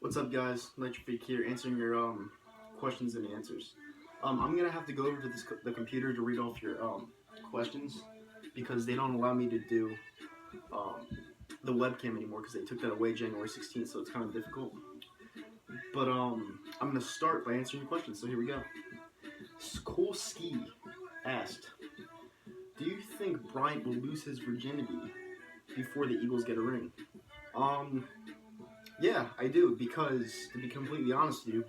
What's up, guys? Nitrofreak here, answering your questions and answers. I'm gonna have to go over to the computer to read off your questions because they don't allow me to do um, the webcam anymore because they took that away January 16th, so it's kind of difficult. But I'm gonna start by answering your questions. So here we go. Skolski asked, "Do you think Bryant will lose his virginity before the Eagles get a ring?" Um, yeah, I do, because to be completely honest with you,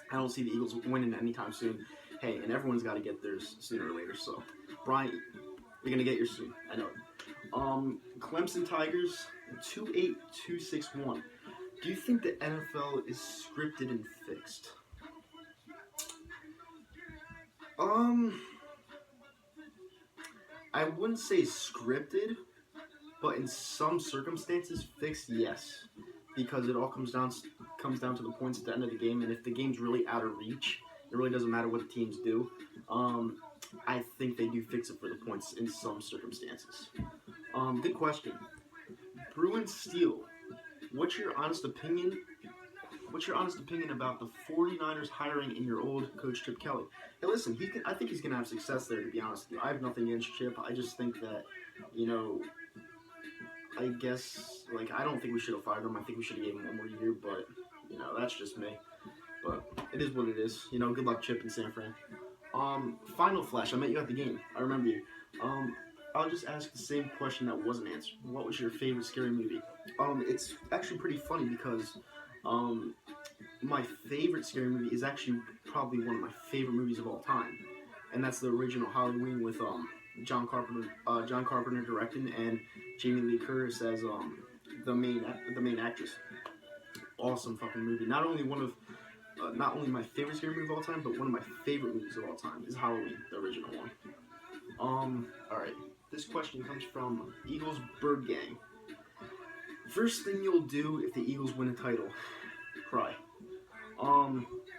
I don't see the Eagles winning anytime soon. Hey, and everyone's got to get theirs sooner or later. So, Brian, you're gonna get yours soon. I know it. Clemson Tigers 28261. Do you think the NFL is scripted and fixed? Um, I wouldn't say scripted, but in some circumstances, fixed, yes, because it all comes down to the points at the end of the game, and if the game's really out of reach, it really doesn't matter what the teams do. Um, I think they do fix it for the points in some circumstances. Good question. Bruin Steel, what's your honest opinion? What's your honest opinion about the 49ers hiring in your old coach Chip Kelly? Hey, listen, I think he's gonna have success there. To be honest with you, I have nothing against Chip. I just think that, you know, I guess, like, I don't think we should have fired him. I think we should have given him one more year, but, that's just me. But it is what it is. Good luck, Chip and San Fran. Final Flash, I met you at the game. I remember you. I'll just ask the same question that wasn't answered. What was your favorite scary movie? It's actually pretty funny because, my favorite scary movie is actually probably one of my favorite movies of all time, and that's the original Halloween with John Carpenter directing, and Jamie Lee Curtis as the main actress. Awesome fucking movie. Not only my favorite scary movie of all time, but one of my favorite movies of all time is Halloween, the original one. All right. This question comes from Eagles Bird Gang. First thing you'll do if the Eagles win a title? Cry.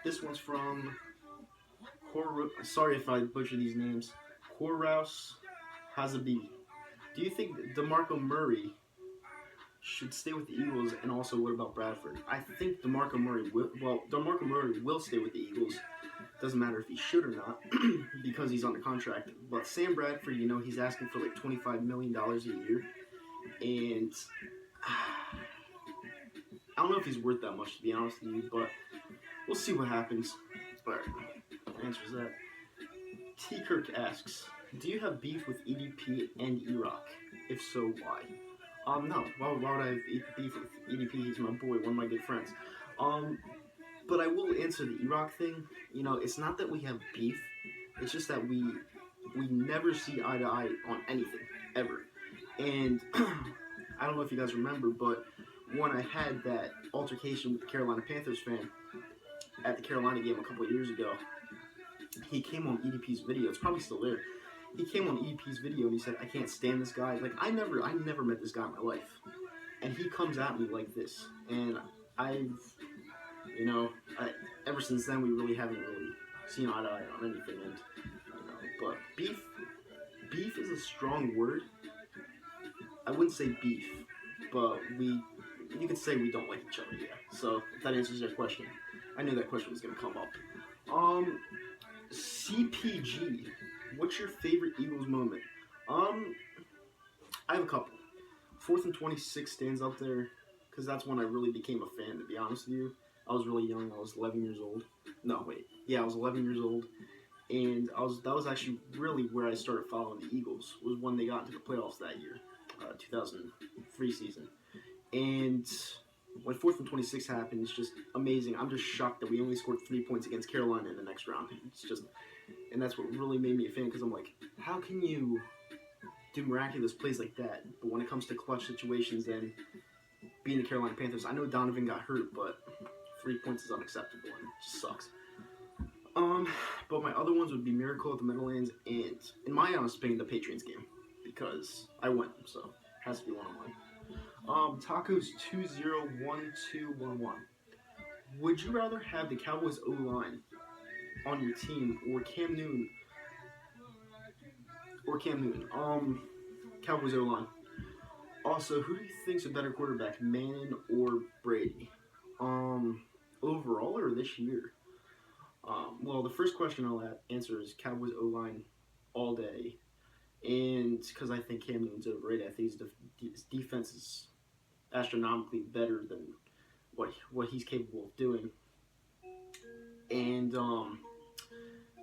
This one's from sorry if I butcher these names. Koraus Hazabi. Do you think DeMarco Murray should stay with the Eagles, and also what about Bradford? I think DeMarco Murray will stay with the Eagles. Doesn't matter if he should or not because he's under contract. But Sam Bradford, he's asking for like $25 million a year, and I don't know if he's worth that much, to be honest with you, but we'll see what happens. But answers that. T. Kirk asks, do you have beef with EDP and Iraq? If so, why? No. Why would I have beef with EDP? He's my boy, one of my good friends. But I will answer the Iraq thing. It's not that we have beef. It's just that we never see eye to eye on anything, ever. And I don't know if you guys remember, but when I had that altercation with the Carolina Panthers fan at the Carolina game a couple of years ago, he came on EDP's video. It's probably still there. He came on EDP's video and he said, "I can't stand this guy. Like, I never met this guy in my life." And he comes at me like this. And ever since then, we really haven't seen eye to eye on anything. And, but beef is a strong word. I wouldn't say beef, but you could say we don't like each other, yeah. So, if that answers your question. I knew that question was going to come up. CPG, what's your favorite Eagles moment? I have a couple. 4th and 26 stands up there, because that's when I really became a fan, to be honest with you. I was really young. I was 11 years old. No, wait. Yeah, I was 11 years old. And that was actually really where I started following the Eagles, was when they got into the playoffs that year, 2003 season. And when 4th and 26 happened, it's just amazing. I'm just shocked that we only scored 3 points against Carolina in the next round. It's just, and that's what really made me a fan, because I'm like, how can you do miraculous plays like that, but when it comes to clutch situations and being the Carolina Panthers, I know Donovan got hurt, but 3 points is unacceptable, and it just sucks. But my other ones would be Miracle at the Meadowlands and, in my honest opinion, the Patriots game, because I went, so it has to be one of mine. Tacos 201211. Would you rather have the Cowboys O-line on your team or Cam Newton? Cowboys O-line. Also, who do you think's a better quarterback, Manning or Brady? the first question I'll answer is Cowboys O line all day, and because I think Cam Newton's overrated, I think his defense is astronomically better than what he's capable of doing. And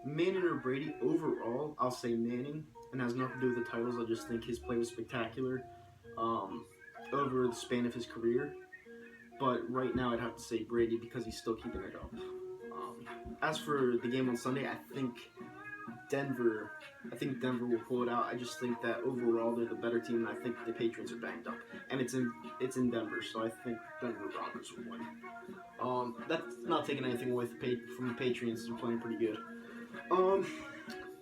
Manning or Brady, overall, I'll say Manning, and has nothing to do with the titles. I just think his play was spectacular over the span of his career. But right now, I'd have to say Brady because he's still keeping it up. As for the game on Sunday, I think Denver will pull it out. I just think that overall they're the better team, and I think the Patriots are banged up, and it's in Denver, so I think Denver Broncos will win. That's not taking anything away from the Patriots. They're playing pretty good.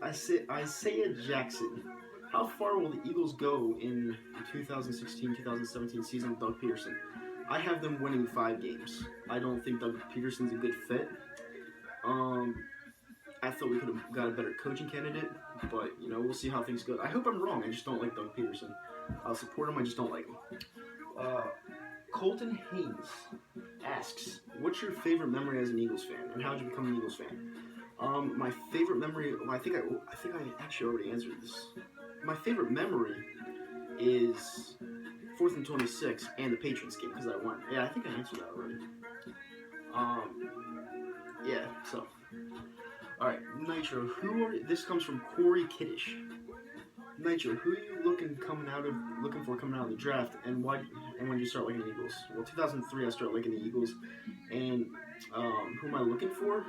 Isaiah Jackson. How far will the Eagles go in the 2016-2017 season with Doug Peterson? I have them winning 5 games. I don't think Doug Peterson's a good fit. I thought we could have got a better coaching candidate, but we'll see how things go. I hope I'm wrong. I just don't like Doug Peterson. I'll support him. I just don't like him. Colton Haynes asks, "What's your favorite memory as an Eagles fan, and how did you become an Eagles fan?" My favorite memory. Well, I think I actually already answered this. My favorite memory is 4th and 26 and the Patriots game because I won. Yeah, I think I answered that already. Yeah. So. All right, Nitro. This comes from Corey Kiddish. Nitro, who are you looking for coming out of the draft, and why? And when did you start liking the Eagles? Well, 2003, I started liking the Eagles, and who am I looking for?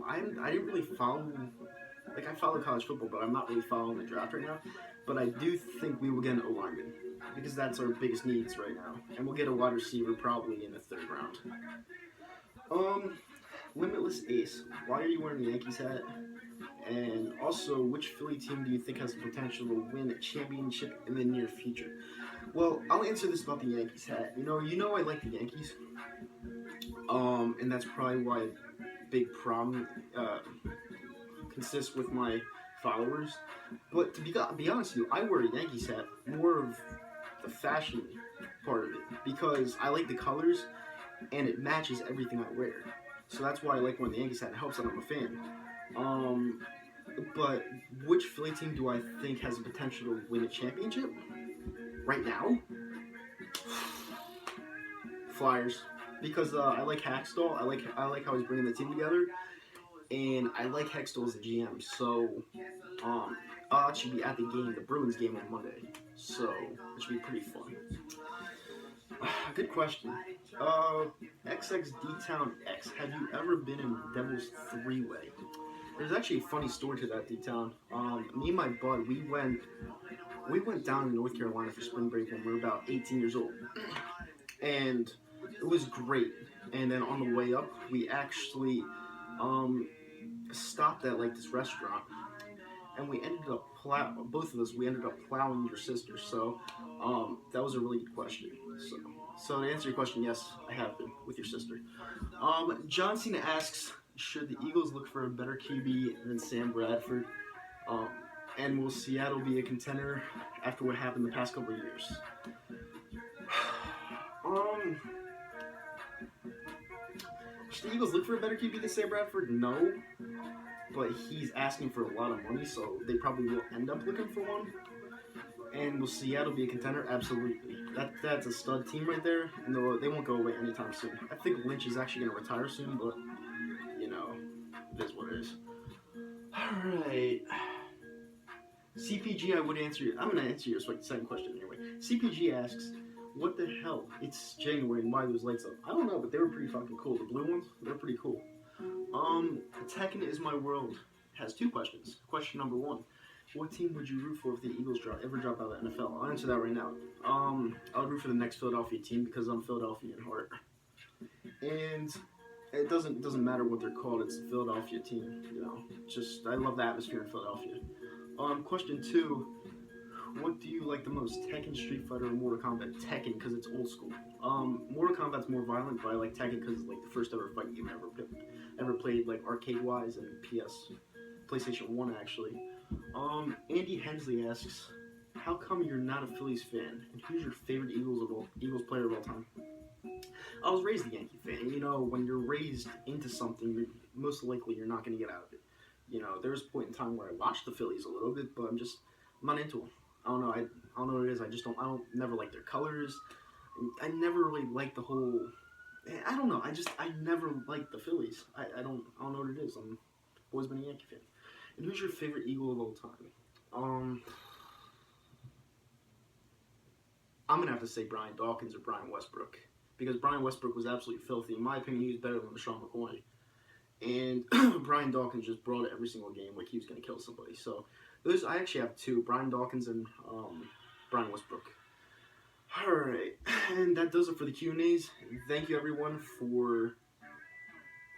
I didn't really follow. Like, I follow college football, but I'm not really following the draft right now. But I do think we will get an O-lineman because that's our biggest needs right now, and we'll get a wide receiver probably in the 3rd round. Limitless Ace, why are you wearing the Yankees hat? And also, which Philly team do you think has the potential to win a championship in the near future? Well, I'll answer this about the Yankees hat. I like the Yankees. And that's probably why a big problem consists with my followers. But to be honest with you, I wear a Yankees hat more of the fashion part of it because I like the colors and it matches everything I wear. So that's why I like wearing the Yankees hat. It helps that I'm a fan. But which Philly team do I think has the potential to win a championship? Right now? Flyers. Because I like Hackstall. I like how he's bringing the team together. And I like Hextall as a GM. So, I'll actually be at the Bruins game on Monday. So, it should be pretty fun. Good question. XXD-Town X, have you ever been in Devil's Three-Way? There's actually a funny story to that, D-Town. Me and my bud, we went down to North Carolina for spring break when we were about 18 years old. And it was great. And then on the way up, we actually stopped at this restaurant. And we ended up both of us, we ended up plowing your sister. So that was a really good question. So to answer your question, yes, I have been with your sister. John Cena asks, should the Eagles look for a better QB than Sam Bradford? And will Seattle be a contender after what happened the past couple of years? Should the Eagles look for a better QB than Sam Bradford? No. But he's asking for a lot of money, so they probably will end up looking for one. And will Seattle be a contender? Absolutely. That's a stud team right there, and they won't go away anytime soon. I think Lynch is actually going to retire soon, but, it is what it is. Alright. CPG, I'm going to answer your second question anyway. CPG asks, what the hell? It's January, and why those lights up? I don't know, but they were pretty fucking cool. The blue ones, they're pretty cool. Tekken is my world has 2 questions. Question number 1. What team would you root for if the Eagles ever drop out of the NFL? I'll answer that right now. I would root for the next Philadelphia team because I'm Philadelphia in heart. And it doesn't matter what they're called, it's the Philadelphia team, I love the atmosphere in Philadelphia. Question 2. What do you like the most, Tekken, Street Fighter, or Mortal Kombat? Tekken, because it's old school. Mortal Kombat's more violent, but I like Tekken because it's the first ever fighting game I ever played, arcade-wise, and PlayStation 1, actually. Andy Hensley asks, how come you're not a Phillies fan, and who's your favorite Eagles player of all time? I was raised a Yankee fan. When you're raised into something, most likely you're not going to get out of it. There was a point in time where I watched the Phillies a little bit, but I'm not into them. I don't know. I don't know what it is. I don't never like their colors. I never really liked the whole. I don't know. I never liked the Phillies. I don't know what it is. I'm always been a Yankee fan. And who's your favorite Eagle of all time? I'm gonna have to say Brian Dawkins or Brian Westbrook, because Brian Westbrook was absolutely filthy. In my opinion, he was better than LeSean McCoy. And Brian Dawkins just brought it every single game like he was going to kill somebody. So I actually have two, Brian Dawkins and Brian Westbrook. All right, and that does it for the Q&As. Thank you, everyone, for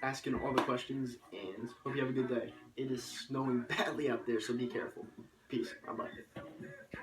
asking all the questions, and hope you have a good day. It is snowing badly out there, so be careful. Peace. Bye-bye.